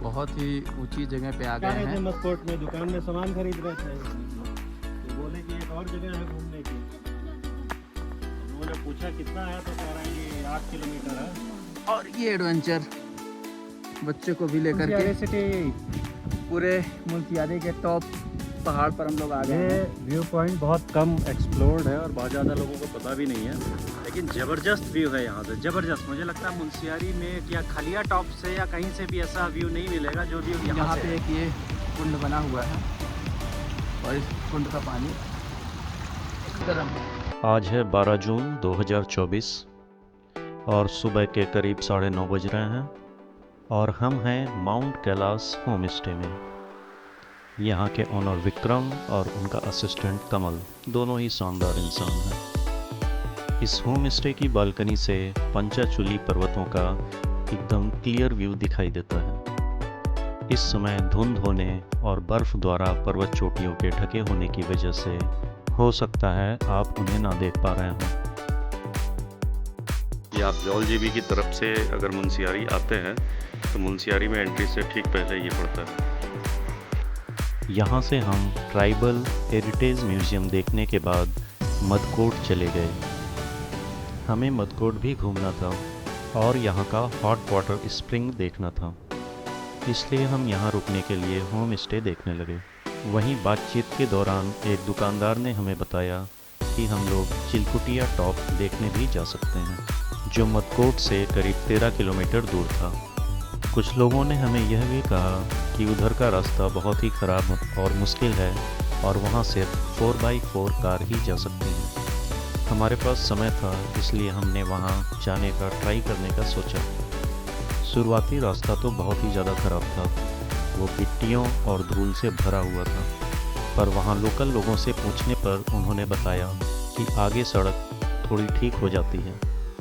बहुत ही ऊंची जगह पे आ गए हैं। मस्कोट में दुकान में सामान खरीद रहे थे, तो बोले कि एक और जगह है घूमने की। उन्होंने पूछा कितना है, तो कह रहे हैं कि 8 किलोमीटर है। और ये एडवेंचर बच्चों को भी लेकर के सिटी पूरे मुल्तियारी के टॉप पहाड़ पर हम लोग आ गए ये हैं। व्यू पॉइंट बहुत कम एक्सप्लोर्ड है और बहुत ज़्यादा लोगों को पता भी नहीं है, लेकिन ज़बरदस्त व्यू है यहाँ से, ज़बरदस्त। मुझे लगता है मुनस्यारी में या खलिया टॉप से या कहीं से भी ऐसा व्यू नहीं मिलेगा जो व्यू यहाँ पे एक ये कुंड बना हुआ है और इस कुंड का पानी गर्म है। आज है 12 जून 2024 और सुबह के करीब 9:30 बज रहे हैं और हम हैं माउंट कैलाश होम स्टे में। यहाँ के ओनर विक्रम और उनका असिस्टेंट कमल दोनों ही शानदार इंसान हैं। इस होम स्टे की बालकनी से पंचाचूली पर्वतों का एकदम क्लियर व्यू दिखाई देता है। इस समय धुंध होने और बर्फ़ द्वारा पर्वत चोटियों के ढके होने की वजह से हो सकता है आप उन्हें ना देख पा रहे हों। ये आप जौल जीबी की तरफ से अगर मुनस्यारी आते हैं तो मुनस्यारी में एंट्री से ठीक पहले ये पड़ता है। यहाँ से हम ट्राइबल हेरिटेज म्यूज़ियम देखने के बाद मदकोट चले गए। हमें मदकोट भी घूमना था और यहाँ का हॉट वाटर स्प्रिंग देखना था, इसलिए हम यहाँ रुकने के लिए होम स्टे देखने लगे। वहीं बातचीत के दौरान एक दुकानदार ने हमें बताया कि हम लोग चिलकुटिया टॉप देखने भी जा सकते हैं, जो मदकोट से करीब 13 किलोमीटर दूर था। कुछ लोगों ने हमें यह भी कहा कि उधर का रास्ता बहुत ही ख़राब और मुश्किल है और वहाँ सिर्फ 4x4 कार ही जा सकती है। हमारे पास समय था, इसलिए हमने वहाँ जाने का ट्राई करने का सोचा। शुरुआती रास्ता तो बहुत ही ज़्यादा ख़राब था, वो गिट्टियों और धूल से भरा हुआ था, पर वहाँ लोकल लोगों से पूछने पर उन्होंने बताया कि आगे सड़क थोड़ी ठीक हो जाती है,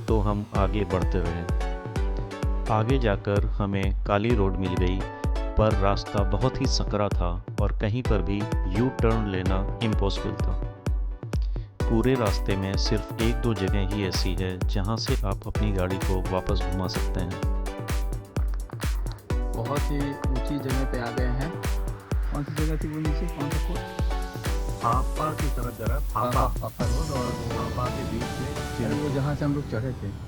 तो हम आगे बढ़ते रहे। आगे जाकर हमें काली रोड मिल गई, पर रास्ता बहुत ही सकरा था और कहीं पर भी यू टर्न लेना इम्पॉसिबल था। पूरे रास्ते में सिर्फ 1-2 जगह ही ऐसी है जहां से आप अपनी गाड़ी को वापस घुमा सकते हैं। बहुत ही ऊंची जगह पे आ गए हैं। कौन सी जगह थी वो नीचे, कौन सा कोट? फापा की तरफ जरा पापा रोड और फापा के बीच में वो जहाँ से हम लोग चढ़े थे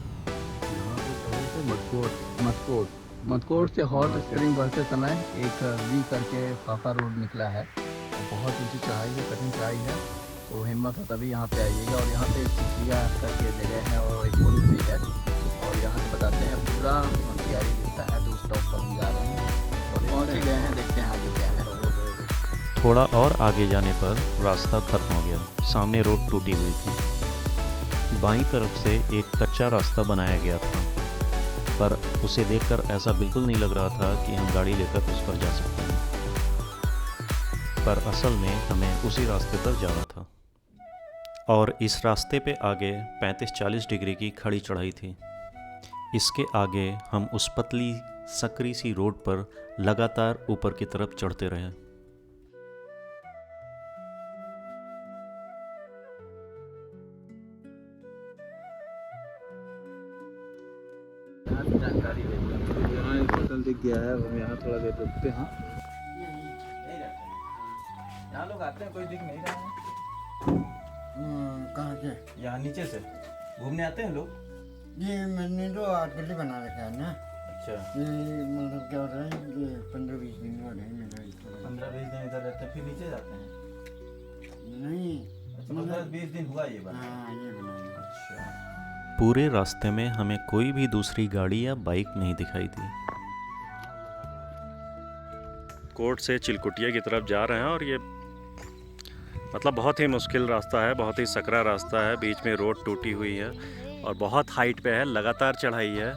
मदकोट से हॉट स्प्रिंग बढ़ते समय एक वी करके फाफा रोड निकला है। बहुत ऊंची चढ़ाई है, कठिन चढ़ाई है, तो हिम्मत हो तभी यहाँ पे आइएगा। और यहाँ पे एक चिड़िया करके जगह है और एक पुल भी है, और यहाँ से बताते हैं पूरा तैयारी दिखता है। तो उस टॉप पर हम जा रहे हैं और पहुँच ही गए हैं, देखते हैं आगे क्या है। थोड़ा और आगे जाने पर रास्ता खत्म हो गया, सामने रोड टूटी हुई थी। बाईं तरफ से एक कच्चा रास्ता बनाया गया था, पर उसे देखकर ऐसा बिल्कुल नहीं लग रहा था कि हम गाड़ी लेकर उस पर जा सकते हैं, पर असल में हमें उसी रास्ते पर जाना था। और इस रास्ते पे आगे 35-40 डिग्री की खड़ी चढ़ाई थी। इसके आगे हम उस पतली सकरी सी रोड पर लगातार ऊपर की तरफ चढ़ते रहे। जानकारी यहाँ एक होटल दिख गया है, हम यहाँ थोड़ा देर रुकते हैं। यहाँ लोग आते हैं, कोई दिख नहीं रहा है। कहाँ से? यहाँ नीचे से घूमने आते हैं लोग। ये मैंने तो आर्टिकल बना रखा है ना। अच्छा, ये मतलब क्या होता है, ये 15-20 दिन बाद है मेरा। 15-20 दिन इधर रहते हैं, फिर नीचे जाते हैं। नहीं, अच्छा, 15-20 दिन हुआ ये बना। हाँ ये बनाया। अच्छा, पूरे रास्ते में हमें कोई भी दूसरी गाड़ी या बाइक नहीं दिखाई दी। कोट से चिलकुटिया की तरफ जा रहे हैं और ये मतलब बहुत ही मुश्किल रास्ता है, बहुत ही सकरा रास्ता है, बीच में रोड टूटी हुई है और बहुत हाइट पे है, लगातार चढ़ाई है।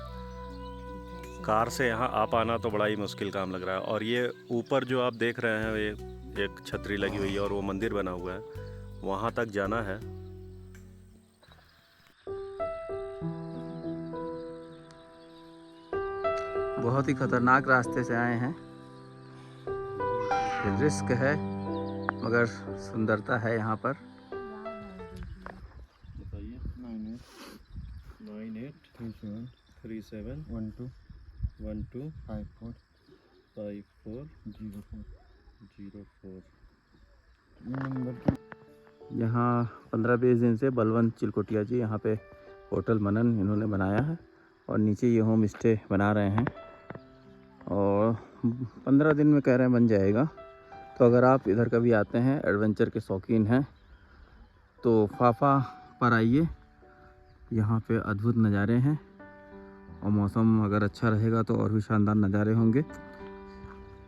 कार से यहाँ आ पाना तो बड़ा ही मुश्किल काम लग रहा है। और ये ऊपर जो आप देख रहे हैं, ये एक छतरी लगी हुई है और वो मंदिर बना हुआ है, वहाँ तक जाना है। बहुत ही खतरनाक रास्ते से आए हैं, रिस्क है मगर सुंदरता है यहाँ पर। बताइए। 98 37 12 12 54 5404 नंबर की यहाँ 15-20 दिन से बलवंत चिलकुटिया जी यहाँ पे होटल मनन इन्होंने बनाया है और नीचे ये होम स्टे बना रहे हैं और 15 दिन में कह रहे हैं बन जाएगा। तो अगर आप इधर कभी आते हैं, एडवेंचर के शौकीन हैं, तो फाफा पर आइए। यहाँ पे अद्भुत नज़ारे हैं और मौसम अगर अच्छा रहेगा तो और भी शानदार नज़ारे होंगे।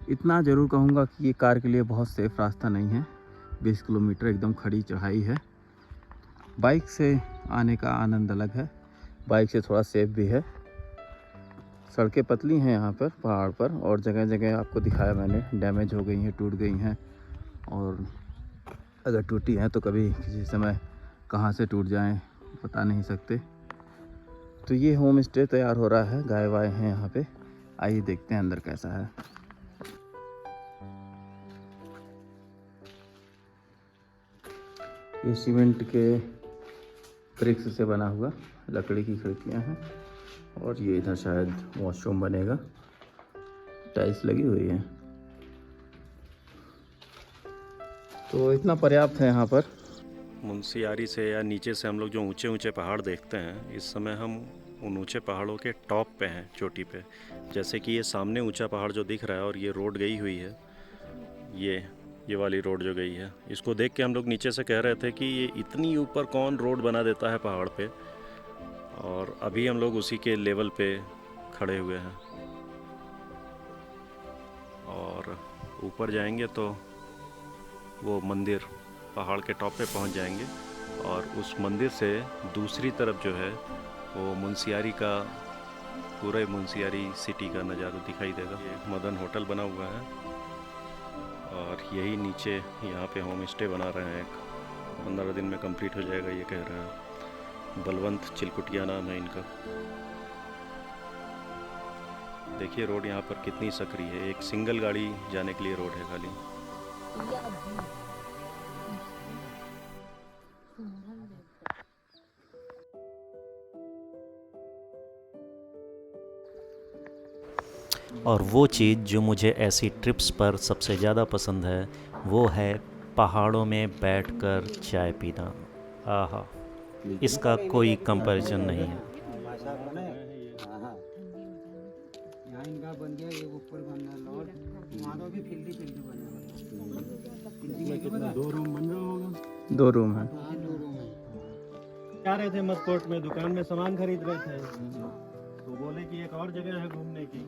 इतना ज़रूर कहूँगा कि ये कार के लिए बहुत सेफ़ रास्ता नहीं है। 20 किलोमीटर एकदम खड़ी चढ़ाई है। बाइक से आने का आनंद अलग है, बाइक से थोड़ा सेफ भी है। सड़कें पतली हैं यहाँ पर पहाड़ पर और जगह जगह आपको दिखाया मैंने डैमेज हो गई हैं, टूट गई हैं और अगर टूटी हैं तो कभी किसी समय कहाँ से टूट जाएं बता नहीं सकते। तो ये होम स्टे तैयार हो रहा है, गाय वाय हैं यहाँ पे। आइए देखते हैं अंदर कैसा है। ये सीमेंट के ब्रिक्स से बना हुआ, लकड़ी की खिड़कियां हैं और ये इधर शायद वॉशरूम बनेगा। टाइल्स लगी हुई है तो इतना पर्याप्त है यहाँ पर। मुंशियारी से या नीचे से हम लोग जो ऊंचे ऊंचे पहाड़ देखते हैं, इस समय हम उन ऊंचे पहाड़ों के टॉप पे हैं, चोटी पे। जैसे कि ये सामने ऊंचा पहाड़ जो दिख रहा है और ये रोड गई हुई है, ये वाली रोड जो गई है, इसको देख के हम लोग नीचे से कह रहे थे कि ये इतनी ऊपर कौन रोड बना देता है पहाड़ पे। और अभी हम लोग उसी के लेवल पे खड़े हुए हैं और ऊपर जाएंगे तो वो मंदिर पहाड़ के टॉप पे पहुंच जाएंगे और उस मंदिर से दूसरी तरफ जो है वो मुंशियारी का, पूरे मुंशियारी सिटी का नज़ारा दिखाई देगा। ये मदन होटल बना हुआ है और यही नीचे यहाँ पे होम स्टे बना रहे हैं। 15 दिन में कंप्लीट हो जाएगा ये कह रहे हैं। बलवंत चिलकुटिया नाम है इनका। देखिए रोड यहाँ पर कितनी सकरी है, एक सिंगल गाड़ी जाने के लिए रोड है खाली। और वो चीज़ जो मुझे ऐसी ट्रिप्स पर सबसे ज़्यादा पसंद है वो है पहाड़ों में बैठकर चाय पीना। आहा, इसका कोई कंपैरिजन नहीं है। यहाँ इनका बन गया, ये ऊपर बनना लॉज, वहाँ तो भी फील्डी बना। 2 रूम बन रहा होगा। 2 रूम है। 2 रूम है। जा रहे थे मस्कोट में, दुकान में सामान खरीद रहे थे तो बोले कि एक और जगह है घूमने की।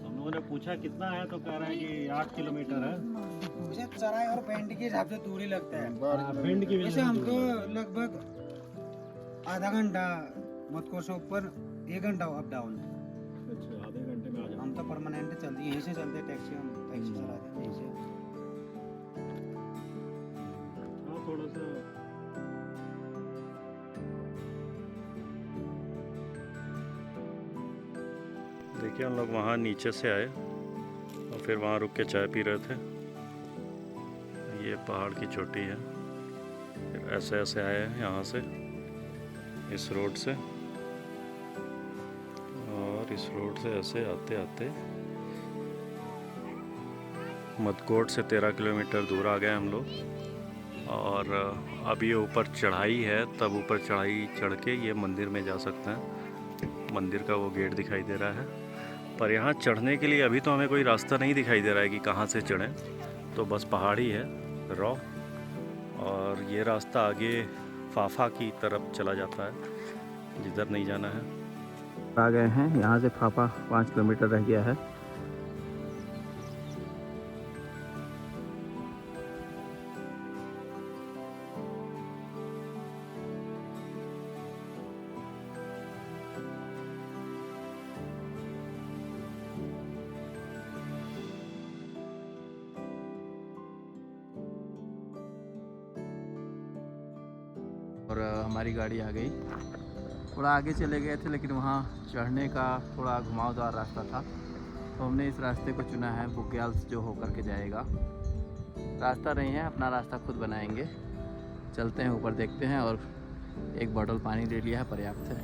हम लोगों ने पूछा कितना है तो कह रहा है कि 8 किलोमीटर है। मुझे चराई और पेंट के हिसाब से दूरी लगता है। पेंट की वैसे हमको लगभग आधा घंटा मस्कोट से ऊपर 1 घंटा अप डाउन। अच्छा, आधे घंटे में आ जाओ। हम तो परमानेंट चलती यहीं से चलते, टैक्सी हम टैक्सी चलाते हैं यहीं से। हाँ, थोड़ा सा देखिए हम लोग वहाँ नीचे से आए और फिर वहाँ रुक के चाय पी रहे थे। ये पहाड़ की चोटी है। फिर ऐसे ऐसे आए हैं यहाँ से, इस रोड से, और इस रोड से ऐसे आते आते मदकोट से 13 किलोमीटर दूर आ गए हम लोग। और अब ये ऊपर चढ़ाई है, तब ऊपर चढ़ाई चढ़ के ये मंदिर में जा सकते हैं। मंदिर का वो गेट दिखाई दे रहा है, पर यहाँ चढ़ने के लिए अभी तो हमें कोई रास्ता नहीं दिखाई दे रहा है कि कहाँ से चढ़ें। तो बस पहाड़ी है रॉ, और ये रास्ता आगे फाफा की तरफ चला जाता है जिधर नहीं जाना है। आ गए हैं यहाँ से, फाफा 5 किलोमीटर रह गया है। और हमारी गाड़ी आ गई। थोड़ा आगे चले गए थे लेकिन वहाँ चढ़ने का थोड़ा घुमावदार रास्ता था, तो हमने इस रास्ते को चुना है। बुग्याल्स जो होकर के जाएगा, रास्ता नहीं है, अपना रास्ता खुद बनाएंगे। चलते हैं ऊपर, देखते हैं। और एक बोतल पानी ले लिया है, पर्याप्त है।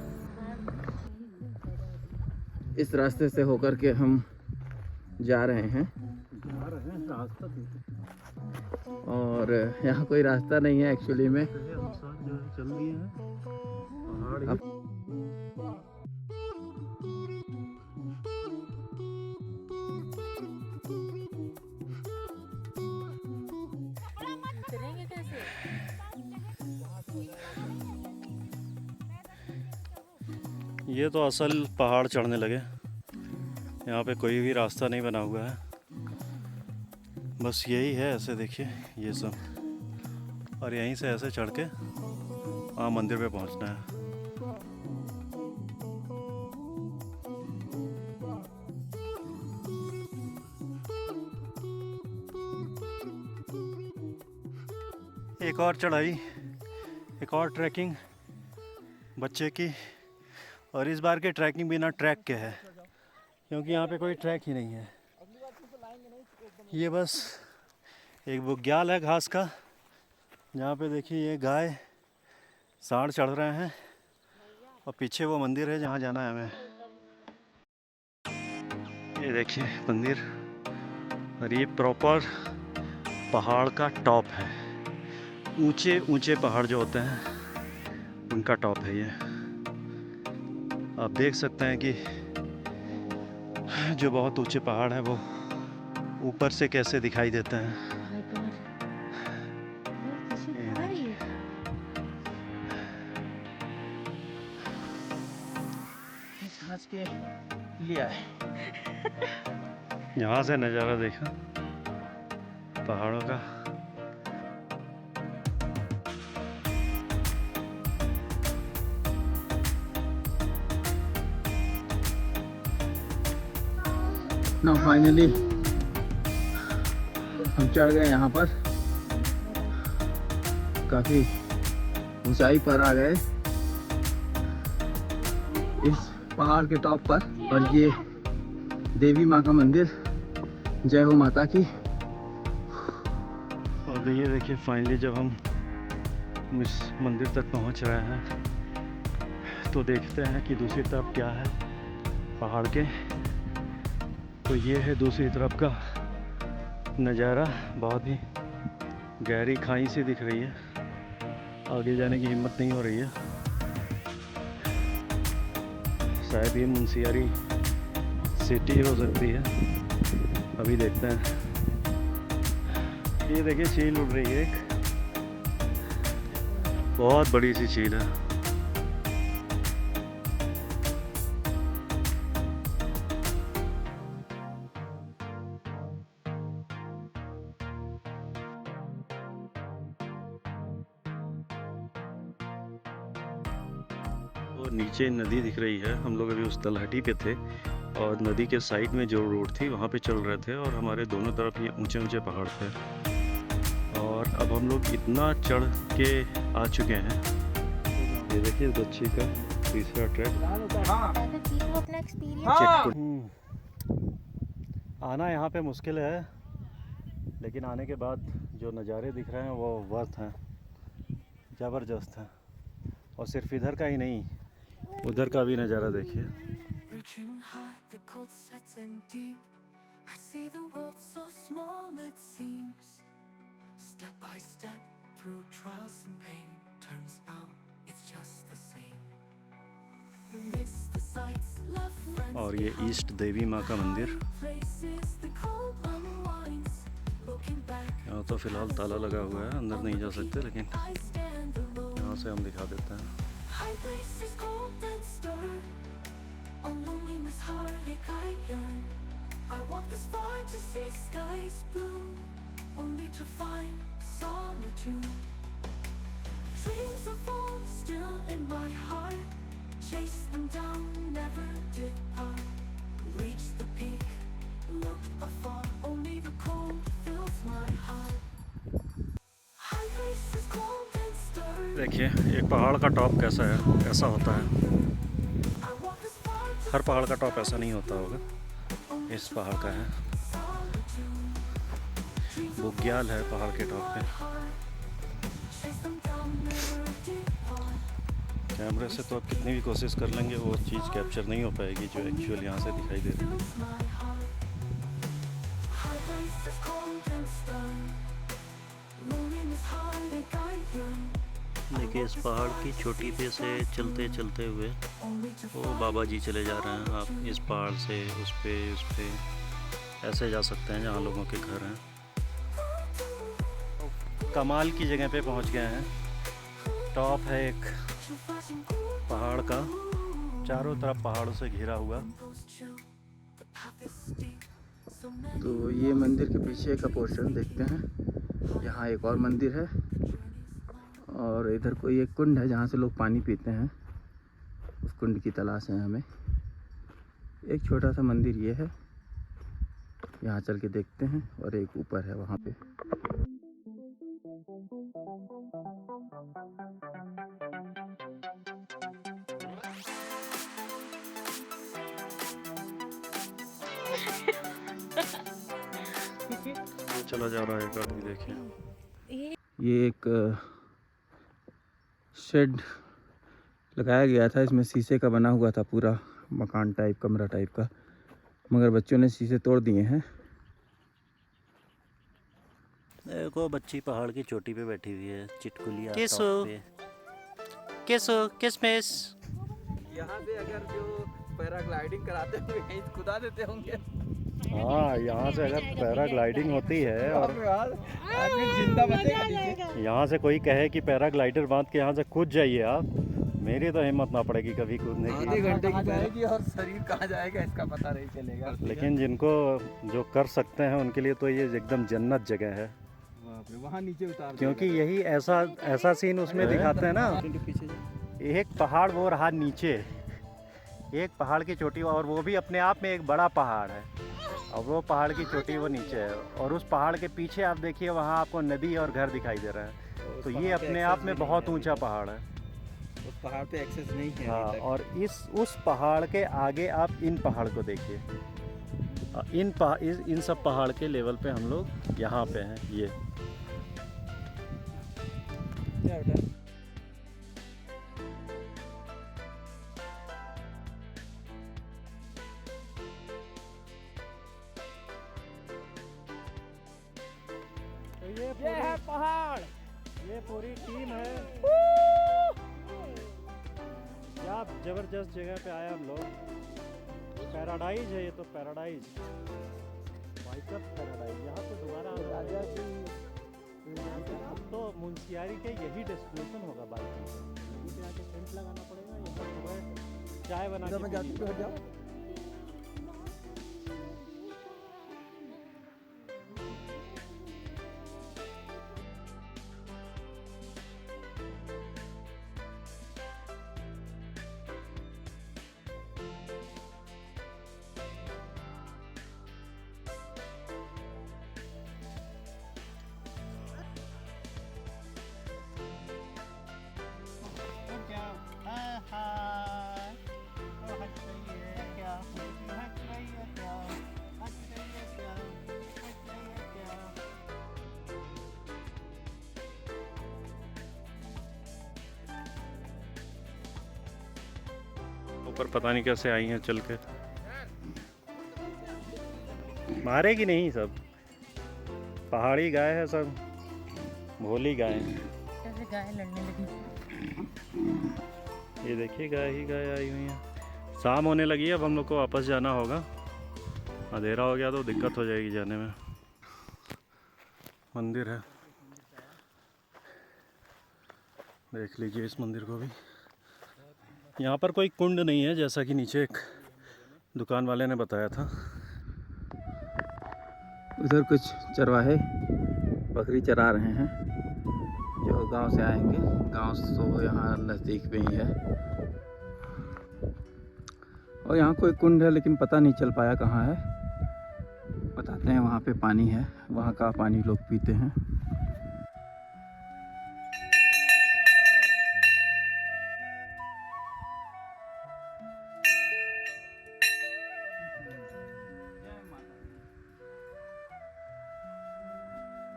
इस रास्ते से होकर के हम जा रहे हैं रास्ता और यहाँ कोई रास्ता नहीं है एक्चुअली में। चल दिए हैं पहाड़। ये तो असल पहाड़ चढ़ने लगे। यहाँ पे कोई भी रास्ता नहीं बना हुआ है, बस यही है। ऐसे देखिए ये सब, और यहीं से ऐसे चढ़ के वहाँ मंदिर पे पहुँचना है। एक और चढ़ाई, एक और ट्रैकिंग बच्चे की, और इस बार के ट्रैकिंग बिना ट्रैक के है, क्योंकि यहाँ पे कोई ट्रैक ही नहीं है। ये बस एक बुग्याल है घास का, जहाँ पे देखिए ये गाय सांड चढ़ रहे हैं, और पीछे वो मंदिर है जहाँ जाना है हमें। ये देखिए मंदिर, और ये प्रॉपर पहाड़ का टॉप है। ऊंचे ऊंचे पहाड़ जो होते हैं उनका टॉप है ये। आप देख सकते हैं कि जो बहुत ऊंचे पहाड़ हैं वो ऊपर से कैसे दिखाई देते हैं। के लिया है। यहाँ से नज़ारा देखा पहाड़ों का। ना फाइनली हम चढ़ गए यहाँ पर, काफी ऊंचाई पर आ गए इस पहाड़ के टॉप पर। और ये देवी माँ का मंदिर, जय हो माता की। और ये देखिए फाइनली जब हम इस मंदिर तक पहुंच रहे हैं तो देखते हैं कि दूसरी तरफ क्या है पहाड़ के। तो ये है दूसरी तरफ का नज़ारा, बहुत ही गहरी खाई सी दिख रही है, आगे जाने की हिम्मत नहीं हो रही है। शायद ये मुंशियारी सिटी हो सकती है, अभी देखते हैं। ये देखिए झील उड़ रही है, एक बहुत बड़ी सी झील है। और नीचे नदी दिख रही है। हम लोग अभी उस तलहटी पे थे और नदी के साइड में जो रोड थी वहाँ पे चल रहे थे, और हमारे दोनों तरफ ये ऊंचे ऊंचे पहाड़ थे। और अब हम लोग इतना चढ़ के आ चुके हैं। ये देखिए बच्ची का तीसरा ट्रैक। आना यहाँ पे मुश्किल है, लेकिन आने के बाद जो नज़ारे दिख रहे हैं वो वर्थ हैं, ज़बरदस्त हैं। और सिर्फ इधर का ही नहीं, उधर का भी नज़ारा देखिए। और ये ईस्ट देवी माँ का मंदिर, यहाँ तो फिलहाल ताला लगा हुआ है, अंदर नहीं जा सकते, लेकिन यहाँ से हम दिखा देते हैं। देखिए एक पहाड़ का टॉप कैसा है, कैसा होता है। हर पहाड़ का टॉप ऐसा नहीं होता होगा, इस पहाड़ का है। बुग्याल है पहाड़ के टॉप पे। कैमरे से तो आप कितनी भी कोशिश कर लेंगे वो चीज़ कैप्चर नहीं हो पाएगी जो एक्चुअल यहाँ से दिखाई दे रही है। देखिए इस पहाड़ की चोटी पे से चलते चलते हुए वो बाबा जी चले जा रहे हैं। आप इस पहाड़ से उस पे ऐसे जा सकते हैं जहाँ लोगों के घर हैं। कमाल की जगह पे पहुँच गए हैं। टॉप है एक पहाड़ का, चारों तरफ पहाड़ों से घिरा हुआ। तो ये मंदिर के पीछे का पोर्शन देखते हैं। यहाँ एक और मंदिर है और इधर कोई एक कुंड है जहाँ से लोग पानी पीते हैं। उस कुंड की तलाश है हमें। एक छोटा सा मंदिर ये है, यहाँ चल के देखते हैं। और एक ऊपर है वहाँ पे। चला जा रहा है एक आदमी, देखिए। ये एक शेड लगाया गया था, इसमें शीशे का बना हुआ था पूरा मकान टाइप, कमरा टाइप का, मगर बच्चों ने शीशे तोड़ दिए हैं। देखो बच्ची पहाड़ की चोटी पे बैठी हुई है, चिटकुलिया किसो? टॉप पे। किसमिस। यहाँ से अगर जो पैराग्लाइडिंग कराते हुए कहीं कूदा देते होंगे। हाँ, यहाँ से अगर पैराग्लाइडिंग होती है और आदमी जिंदा बचेगा। यहाँ से कोई कहे कि पैराग्लाइडर बांध के यहाँ से कूद जाइए आप, मेरी तो हिम्मत ना पड़ेगी कभी कूदने की। आधे घंटे की जाएगी और शरीर कहाँ जाएगा इसका पता नहीं चलेगा। लेकिन जिनको जो कर सकते हैं उनके लिए तो ये एकदम जन्नत जगह है, वहाँ नीचे उतार, क्योंकि यही ऐसा सीन उसमें दिखाते हैं ना। एक पहाड़ वो रहा नीचे, एक पहाड़ की चोटी, और वो भी अपने आप में एक बड़ा पहाड़ है, और वो पहाड़ की चोटी वो नीचे है। और उस पहाड़ के पीछे आप देखिए, वहाँ आपको नदी और घर दिखाई दे रहा है। तो ये अपने आप में बहुत ऊंचा पहाड़ है। उस पहाड़ पे एक्सेस नहीं है हाँ, अभी तक। और उस पहाड़ के आगे आप इन पहाड़ को देखिए। इन सब पहाड़ के लेवल पे हम लोग यहाँ पे हैं। ये क्या बेटा? ये है पहाड़, ये पूरी टीम है। क्या जबरदस्त जगह पे आए हम लोग। पैराडाइज है ये तो, पैराडाइज, वाइकअप पैराडाइज। यहाँ पे दोबारा अब तो मुंशियारी के यही डेस्टिनेशन होगा। बाइकिंग पे आके टेंट लगाना पड़ेगा, यहाँ सुबह चाय बना के ऊपर पता नहीं कैसे आई हैं चल के। मारेगी नहीं, सब पहाड़ी गाय है, सब भोली गाय है। कैसे गाय लड़ने लगी। ये देखिए गाय ही गाय आई हुई है। शाम होने लगी है, अब हम लोग को वापस जाना होगा। अंधेरा हो गया तो दिक्कत हो जाएगी जाने में। मंदिर है, देख लीजिए इस मंदिर को भी। यहाँ पर कोई कुंड नहीं है, जैसा कि नीचे एक दुकान वाले ने बताया था। उधर कुछ चरवाहे बकरी चरा रहे हैं जो गांव से आएंगे। गांव तो यहाँ नज़दीक में ही है, और यहाँ कोई कुंड है लेकिन पता नहीं चल पाया कहाँ है। बताते हैं वहाँ पे पानी है, वहाँ का पानी लोग पीते हैं।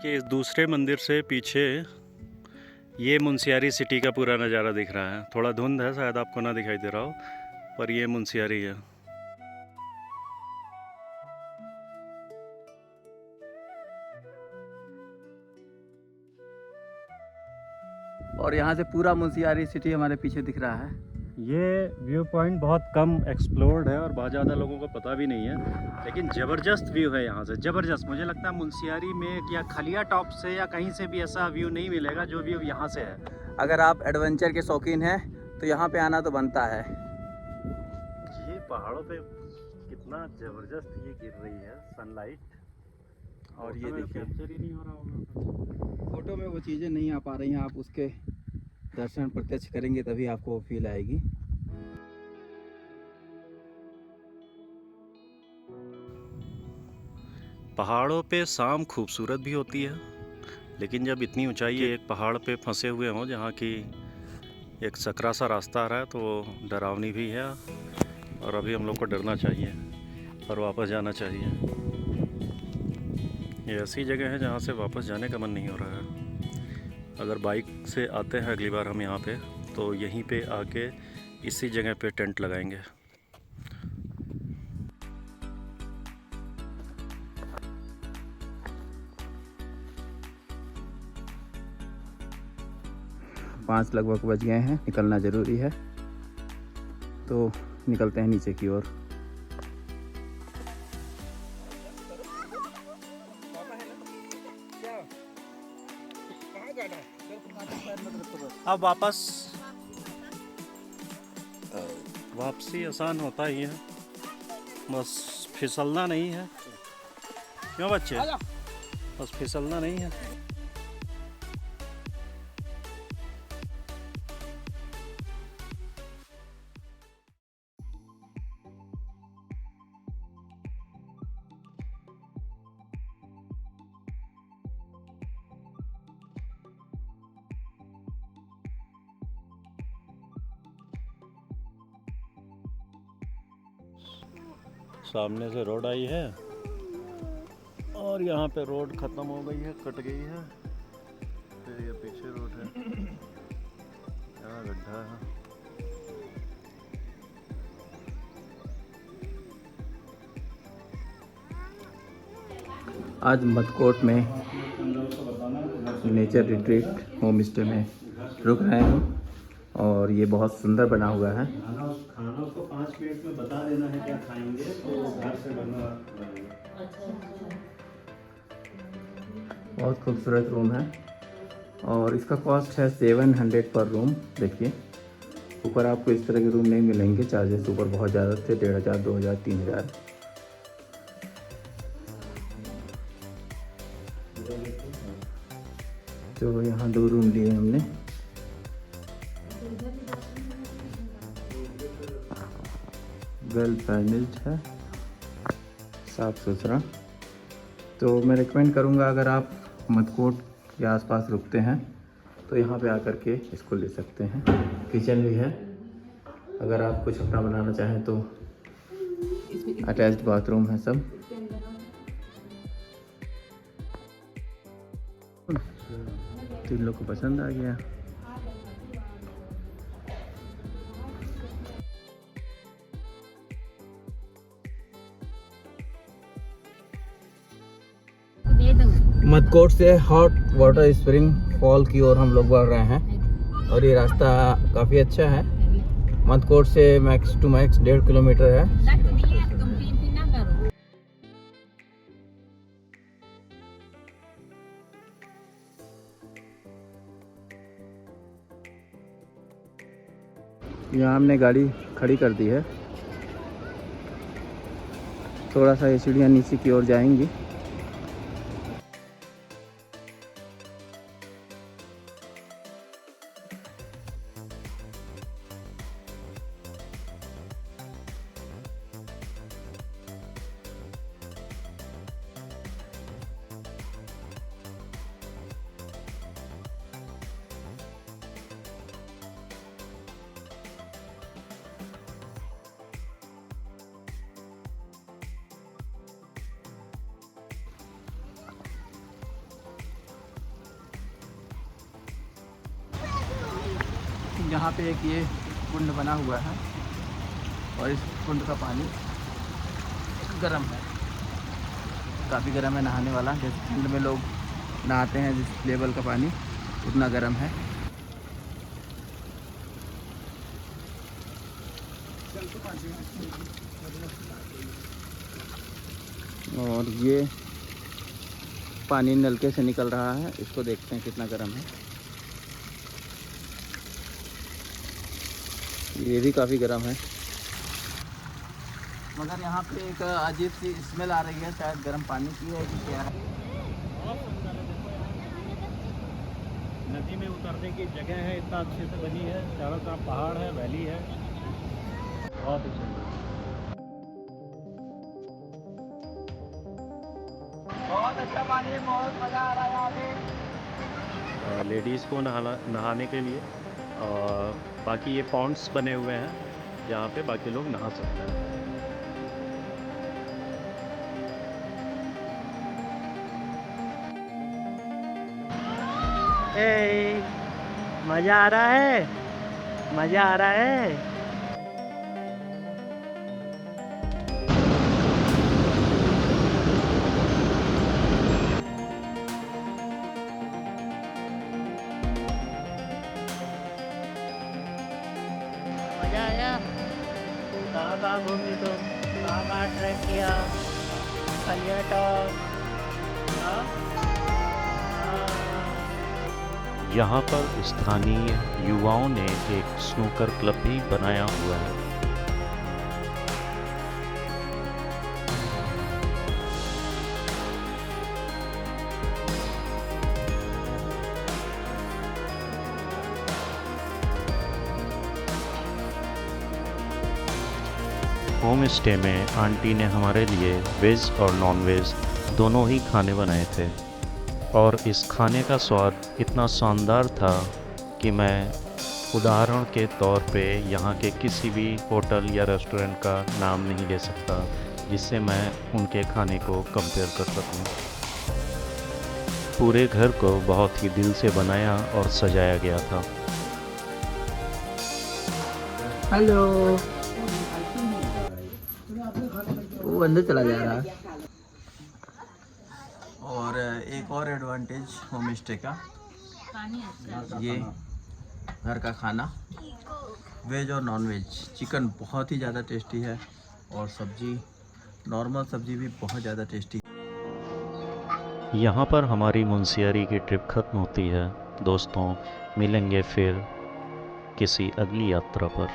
कि इस दूसरे मंदिर से पीछे ये मुंशियारी सिटी का पूरा नज़ारा दिख रहा है। थोड़ा धुंध है, शायद आपको ना दिखाई दे रहा हो, पर ये मुंशियारी है। और यहाँ से पूरा मुंशियारी सिटी हमारे पीछे दिख रहा है। ये व्यू पॉइंट बहुत कम एक्सप्लोर्ड है और बहुत ज़्यादा लोगों को पता भी नहीं है, लेकिन ज़बरदस्त व्यू है यहाँ से, ज़बरदस्त। मुझे लगता है मुंशियारी में या खलिया टॉप से या कहीं से भी ऐसा व्यू नहीं मिलेगा जो व्यू यहाँ से है। अगर आप एडवेंचर के शौकीन हैं तो यहाँ पे आना तो बनता है। ये पहाड़ों पे कितना ज़बरदस्त ये गिर रही है सनलाइट, और ये देखिए कैप्चर ही नहीं हो रहा होगा। फोटो में वो चीज़ें नहीं आ पा रही हैं, आप उसके दर्शन प्रत्यक्ष करेंगे तभी आपको वो फील आएगी। पहाड़ों पे शाम खूबसूरत भी होती है, लेकिन जब इतनी ऊंचाई एक पहाड़ पे फंसे हुए हों जहाँ की एक सकरा सा रास्ता आ रहा है तो वो डरावनी भी है, और अभी हम लोग को डरना चाहिए और वापस जाना चाहिए। ये ऐसी जगह है जहाँ से वापस जाने का मन नहीं हो रहा है। अगर बाइक से आते हैं अगली बार हम यहाँ पे, तो यहीं पे आके इसी जगह पे टेंट लगाएंगे। पाँच लगभग बज गए हैं, निकलना ज़रूरी है, तो निकलते हैं नीचे की ओर। अब वापसी आसान होता ही है, बस फिसलना नहीं है। क्यों बच्चे, बस फिसलना नहीं है। सामने से रोड आई है और यहाँ पे रोड ख़त्म हो गई है, कट गई है। फिर ये पीछे रोड है, यहाँ गड्ढा है। आज मदकोट में नेचर रिट्रीट होम स्टे में रुक रहे हैं हम, और ये बहुत सुंदर बना हुआ है। खाना उसको 5 मिनट में बता देना है क्या खाएंगे, तो घर से बना। बहुत खूबसूरत रूम है और इसका कॉस्ट है 700 पर रूम। देखिए ऊपर आपको इस तरह के रूम नहीं मिलेंगे, चार्जेस ऊपर बहुत ज़्यादा थे, 1500, 2000, 3000। तो यहाँ 2 रूम लिए हमने। वेल फर्निश्ड है, साफ़ सुथरा। तो मैं रिकमेंड करूँगा अगर आप मदकोट के आसपास रुकते हैं तो यहाँ पे आकर के इसको ले सकते हैं। किचन भी है, अगर आप कुछ अपना बनाना चाहें तो अटैच्ड बाथरूम है सब। तो इन लोग को पसंद आ गया। मदकोट से हॉट वाटर स्प्रिंग फॉल की ओर हम लोग बढ़ रहे हैं और ये रास्ता काफ़ी अच्छा है। मदकोट से मैक्स टू मैक्स 1.5 किलोमीटर है। यहाँ हमने गाड़ी खड़ी कर दी है, थोड़ा सा ये सीढ़ियाँ नीचे की ओर जाएंगी। यहाँ पे एक ये कुंड बना हुआ है और इस कुंड का पानी गर्म है, काफ़ी गर्म है, नहाने वाला। जैसे ठंड में लोग नहाते हैं जिस लेवल का पानी, उतना गर्म है। और ये पानी नलके से निकल रहा है, इसको देखते हैं कितना गर्म है। ये भी काफ़ी गर्म है, मगर यहाँ पे एक अजीब सी स्मेल आ रही है, शायद गर्म पानी की है कि क्या है। नदी में उतरने की जगह है, इतना अच्छे से बनी है, चारों तरफ पहाड़ है, वैली है, बहुत ही सुंदर। बहुत अच्छा पानी है, बहुत मज़ा आ रहा है यहाँ पे। लेडीज़ को नहाने के लिए, और बाकी ये पॉन्ड्स बने हुए हैं जहाँ पे बाकी लोग नहा सकते हैं। मज़ा आ रहा है, मज़ा आ रहा है। मज़ा आया। कहाँ घूमी तुम, कहाँ ट्रैक किया, पर्यटक। यहाँ पर स्थानीय युवाओं ने एक स्नूकर क्लब भी बनाया हुआ है। होम स्टे में आंटी ने हमारे लिए वेज और नॉन वेज दोनों ही खाने बनाए थे, और इस खाने का स्वाद इतना शानदार था कि मैं उदाहरण के तौर पे यहाँ के किसी भी होटल या रेस्टोरेंट का नाम नहीं ले सकता जिससे मैं उनके खाने को कंपेयर कर सकूं। पूरे घर को बहुत ही दिल से बनाया और सजाया गया था। हेलो, वो अंदर चला जा रहा है। और एक और एडवांटेज होम स्टे का, ये घर का खाना वेज और नॉन वेज, चिकन बहुत ही ज़्यादा टेस्टी है, और सब्जी नॉर्मल सब्जी भी बहुत ज़्यादा टेस्टी। यहाँ पर हमारी मुंशियारी की ट्रिप खत्म होती है। दोस्तों, मिलेंगे फिर किसी अगली यात्रा पर।